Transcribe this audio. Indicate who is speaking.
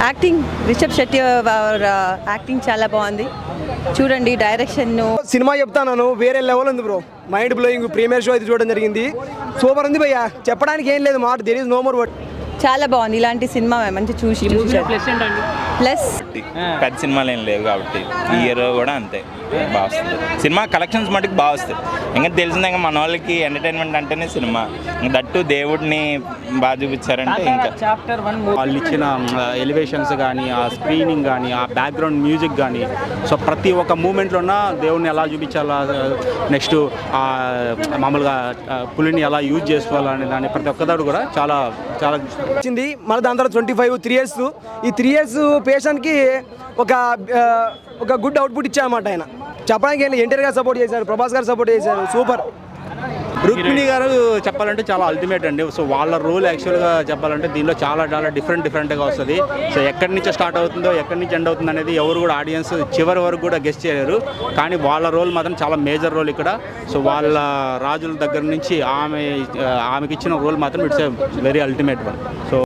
Speaker 1: Acting Rishabh Shetty acting చాలా బాగుంది చూడండి. డైరెక్షన్
Speaker 2: సినిమా చెప్తాను వేరే లెవెల్ ఉంది bro. Mind blowing. Premiere show అయితే చూడడం జరిగింది. సూపర్ ఉంది భయ్యా, చెప్పడానికి ఏం లేదు మాట. There is no more word.
Speaker 1: చాలా బాగుంది. ఇలాంటి సినిమా మంచి చూసి ప్లస్
Speaker 3: పెద్ద సినిమాలు ఏం లేవు కాబట్టి ఈ ఇయర్ కూడా అంతే బాగా వస్తుంది సినిమా. కలెక్షన్స్ మటుకు బాగా వస్తాయి. ఇంకా తెలిసిందే ఇంకా మన వాళ్ళకి ఎంటర్టైన్మెంట్ అంటేనే సినిమా. దట్టు దేవుడిని బాగా చూపించారంటే ఇంకా
Speaker 4: చాప్టర్ 1 వాళ్ళు ఇచ్చిన ఎలివేషన్స్ కానీ, ఆ స్క్రీనింగ్ కానీ, ఆ బ్యాక్గ్రౌండ్ మ్యూజిక్ కానీ, సో ప్రతి ఒక్క మూమెంట్లో ఉన్న దేవుడిని ఎలా చూపించాలా, నెక్స్ట్ మామూలుగా పులిని ఎలా యూజ్ చేసుకోవాలని దాన్ని ప్రతి ఒక్కదాడు కూడా చాలా చాలా
Speaker 2: వచ్చింది. మళ్ళీ దాని తర్వాత 25 3 years. ఈ 3 years పేషెంట్కి ఒక గుడ్ అవుట్పుట్ ఇచ్చారన్నమాట. ఆయన చెప్పడానికి ఏంటి, ఎన్టీఆర్ గారు సపోర్ట్ చేశారు, ప్రభాస్ గారు సపోర్ట్ చేశారు. సూపర్.
Speaker 4: రుక్మిణి గారు చెప్పాలంటే చాలా అల్టిమేట్ అండి. సో వాళ్ళ రోల్ యాక్చువల్గా చెప్పాలంటే దీనిలో చాలా చాలా డిఫరెంట్గా వస్తుంది. సో ఎక్కడి నుంచి స్టార్ట్ అవుతుందో ఎక్కడి నుంచి ఎండ్ అవుతుంది అనేది ఎవరు కూడా ఆడియన్స్ చివరి వరకు కూడా గెస్ట్ చేయలేరు. కానీ వాళ్ళ రోల్ మాత్రం చాలా మేజర్ రోల్ ఇక్కడ. సో వాళ్ళ రాజుల దగ్గర నుంచి ఆమెకి ఇచ్చిన రోల్ మాత్రం it's very ultimate one. So